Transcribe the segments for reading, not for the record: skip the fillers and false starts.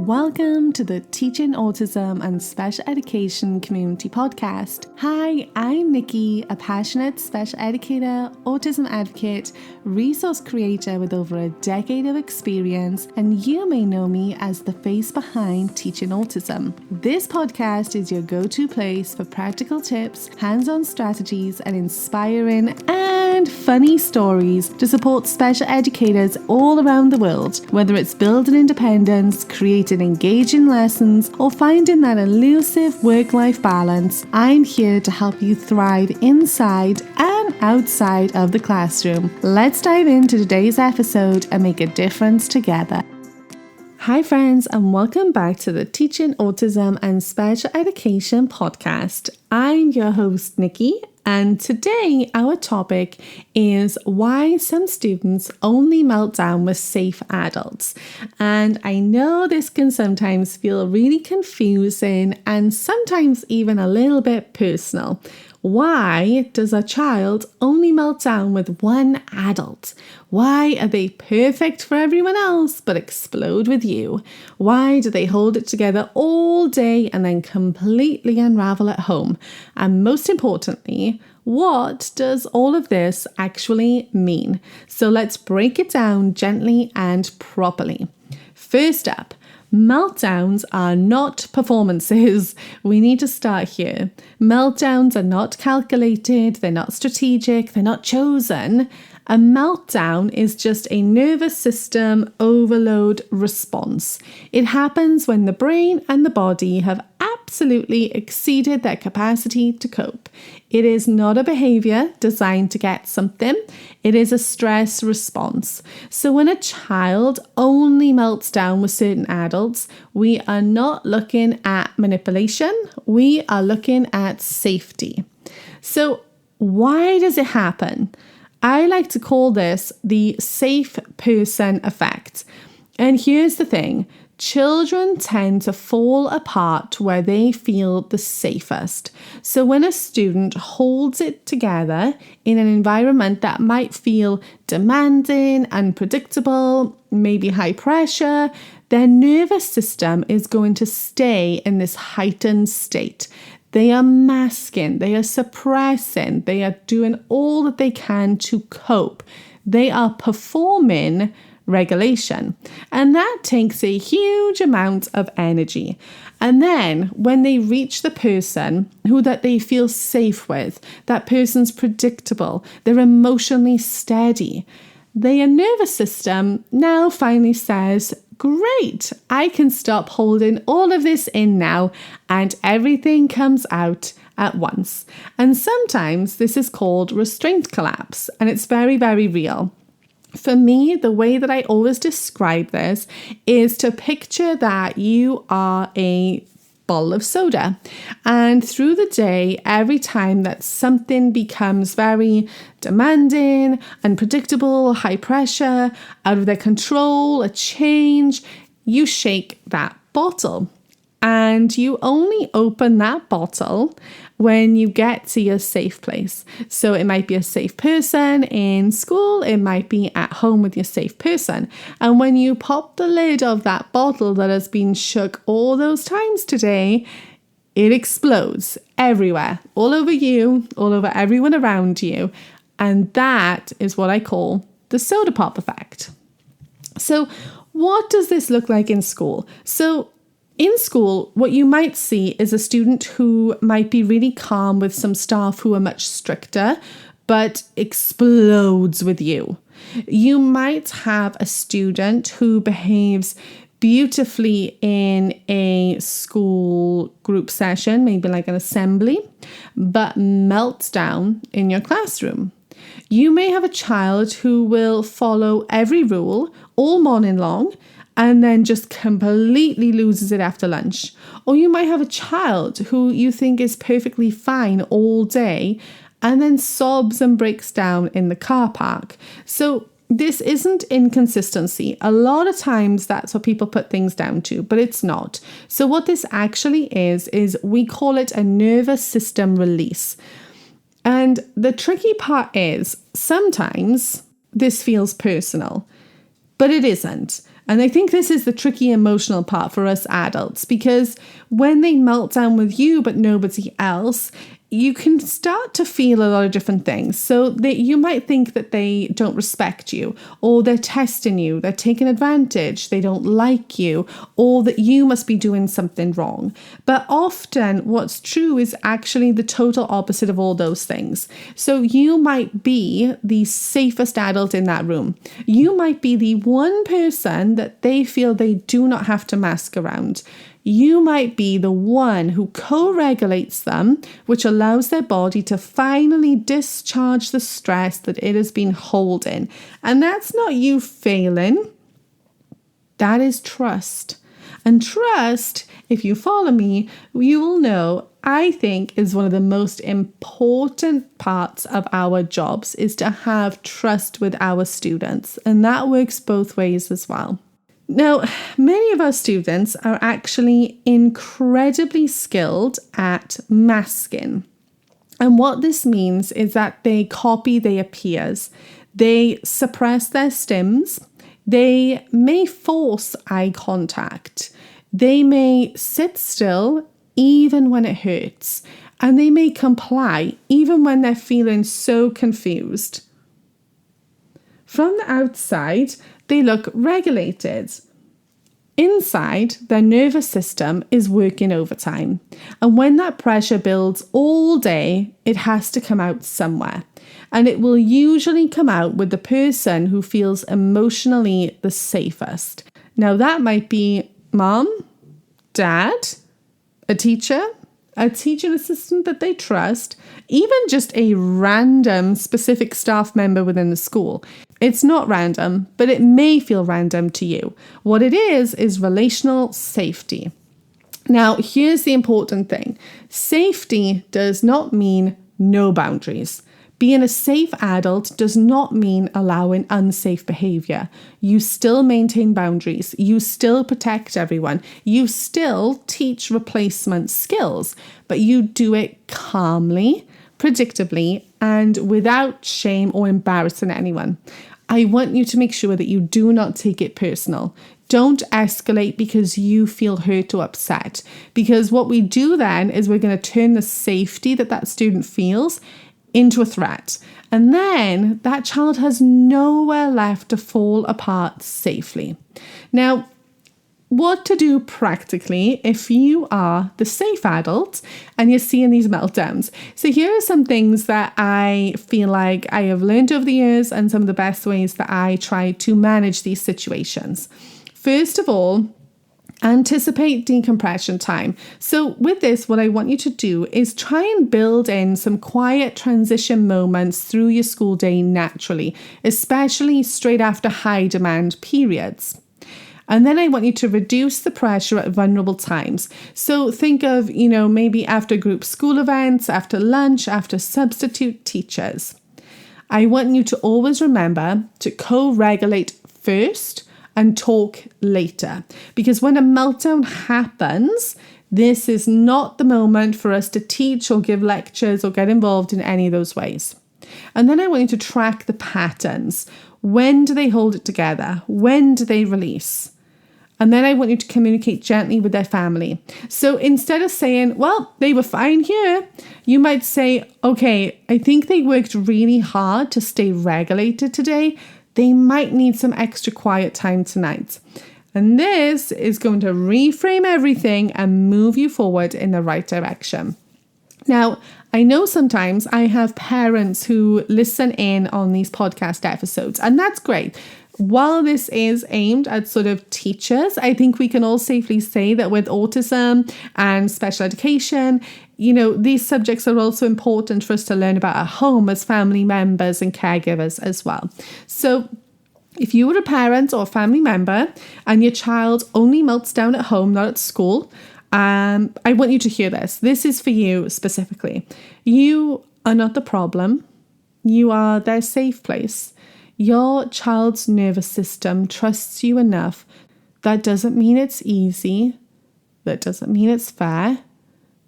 Welcome to the Teaching Autism and Special Education Community Podcast. Hi, I'm Nikki, a passionate special educator, autism advocate, resource creator with over a decade of experience, and you may know me as the face behind Teaching Autism. This podcast is your go-to place for practical tips, hands-on strategies, and inspiring and funny stories to support special educators all around the world, whether it's building independence, creating engaging lessons, or finding that elusive work-life balance. I'm here to help you thrive inside and outside of the classroom. Let's dive into today's episode and make a difference together. Hi friends, and welcome back to the Teaching Autism and Special Education podcast. I'm your host Nikki, and today our topic is why some students only melt down with safe adults. And I know this can sometimes feel really confusing and sometimes even a little bit personal. Why does a child only melt down with one adult? Why are they perfect for everyone else but explode with you? Why do they hold it together all day and then completely unravel at home? And most importantly, what does all of this actually mean? So let's break it down gently and properly. First up, meltdowns are not performances. We need to start here. Meltdowns are not calculated, they're not strategic, they're not chosen. A meltdown is just a nervous system overload response. It happens when the brain and the body have absolutely exceeded their capacity to cope. It is not a behavior designed to get something. It is a stress response. So when a child only melts down with certain adults, we are not looking at manipulation. We are looking at safety. So why does it happen? I like to call this the safe person effect. And here's the thing. Children tend to fall apart where they feel the safest. So when a student holds it together in an environment that might feel demanding, unpredictable, maybe high pressure, their nervous system is going to stay in this heightened state. They are masking, they are suppressing, they are doing all that they can to cope. They are performing regulation. And that takes a huge amount of energy. And then when they reach the person who that they feel safe with, that person's predictable, they're emotionally steady, their nervous system now finally says, great, I can stop holding all of this in now, and everything comes out at once. And sometimes this is called restraint collapse, and it's very, very real. For me, the way that I always describe this is to picture that you are a bottle of soda. And through the day, every time that something becomes very demanding, unpredictable, high pressure, out of their control, a change, you shake that bottle. And you only open that bottle when you get to your safe place. So it might be a safe person in school, it might be at home with your safe person. And when you pop the lid of that bottle that has been shook all those times today, it explodes everywhere, all over you, all over everyone around you. And that is what I call the soda pop effect. So what does this look like in school? So in school, what you might see is a student who might be really calm with some staff who are much stricter, but explodes with you. You might have a student who behaves beautifully in a school group session, maybe like an assembly, but melts down in your classroom. You may have a child who will follow every rule all morning long, and then just completely loses it after lunch. Or you might have a child who you think is perfectly fine all day and then sobs and breaks down in the car park. So this isn't inconsistency. A lot of times that's what people put things down to, but it's not. So what this actually is we call it a nervous system release. And the tricky part is sometimes this feels personal, but it isn't. And I think this is the tricky emotional part for us adults, because when they melt down with you but nobody else, you can start to feel a lot of different things. So that you might think that they don't respect you, or they're testing you, they're taking advantage, they don't like you, or that you must be doing something wrong. But often what's true is actually the total opposite of all those things. So you might be the safest adult in that room. You might be the one person that they feel they do not have to mask around. You might be the one who co-regulates them, which allows their body to finally discharge the stress that it has been holding. And that's not you failing. That is trust. And trust, if you follow me, you will know, I think, is one of the most important parts of our jobs, is to have trust with our students. And that works both ways as well. Now, many of our students are actually incredibly skilled at masking. And what this means is that they copy their peers. They suppress their stims. They may force eye contact. They may sit still even when it hurts. And they may comply even when they're feeling so confused. From the outside, they look regulated. Inside, their nervous system is working overtime. And when that pressure builds all day, it has to come out somewhere. And it will usually come out with the person who feels emotionally the safest. Now, that might be mom, dad, a teaching assistant that they trust, even just a random specific staff member within the school. It's not random, but it may feel random to you. What it is relational safety. Now, here's the important thing. Safety does not mean no boundaries. Being a safe adult does not mean allowing unsafe behavior. You still maintain boundaries. You still protect everyone. You still teach replacement skills, but you do it calmly, predictably, and without shame or embarrassing anyone. I want you to make sure that you do not take it personal. Don't escalate because you feel hurt or upset. Because what we do then is we're going to turn the safety that student feels into a threat. And then that child has nowhere left to fall apart safely. Now, what to do practically if you are the safe adult and you're seeing these meltdowns. So here are some things that I feel like I have learned over the years and some of the best ways that I try to manage these situations. First of all, anticipate decompression time. So with this, what I want you to do is try and build in some quiet transition moments through your school day naturally, especially straight after high demand periods. And then I want you to reduce the pressure at vulnerable times. So think of, maybe after group school events, after lunch, after substitute teachers. I want you to always remember to co-regulate first and talk later. Because when a meltdown happens, this is not the moment for us to teach or give lectures or get involved in any of those ways. And then I want you to track the patterns. When do they hold it together? When do they release? And then I want you to communicate gently with their family. So instead of saying, well, they were fine here, you might say, okay, I think they worked really hard to stay regulated today. They might need some extra quiet time tonight. And this is going to reframe everything and move you forward in the right direction. Now, I know sometimes I have parents who listen in on these podcast episodes, and that's great. While this is aimed at sort of teachers, I think we can all safely say that with autism and special education, these subjects are also important for us to learn about at home as family members and caregivers as well. So if you were a parent or a family member and your child only melts down at home, not at school, I want you to hear this. This is for you specifically. You are not the problem. You are their safe place. Your child's nervous system trusts you enough. That doesn't mean it's easy. That doesn't mean it's fair.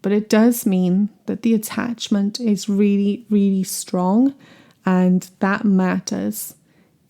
But it does mean that the attachment is really, really strong, and that matters.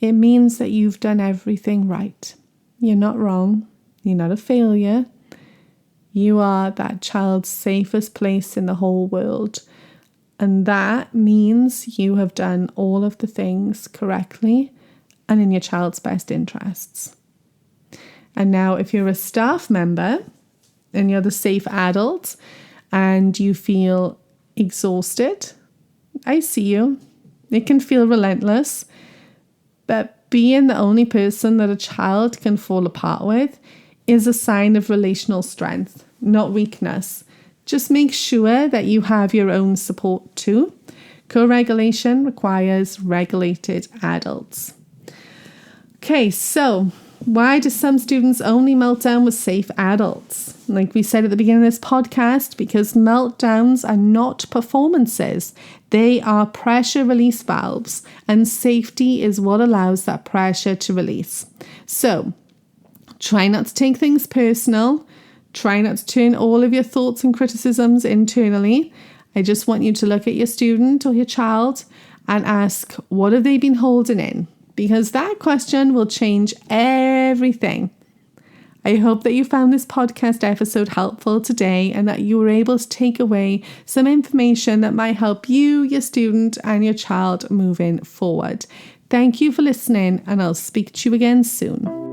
It means that you've done everything right. You're not wrong. You're not a failure. You are that child's safest place in the whole world. And that means you have done all of the things correctly and in your child's best interests. And now if you're a staff member and you're the safe adult and you feel exhausted, I see you. It can feel relentless, but being the only person that a child can fall apart with is a sign of relational strength, not weakness. Just make sure that you have your own support too. Co-regulation requires regulated adults. Okay, so why do some students only meltdown with safe adults? Like we said at the beginning of this podcast, because meltdowns are not performances. They are pressure release valves, and safety is what allows that pressure to release. So try not to take things personal. Try not to turn all of your thoughts and criticisms internally. I just want you to look at your student or your child and ask, what have they been holding in? Because that question will change everything. I hope that you found this podcast episode helpful today and that you were able to take away some information that might help you, your student, and your child moving forward. Thank you for listening, and I'll speak to you again soon.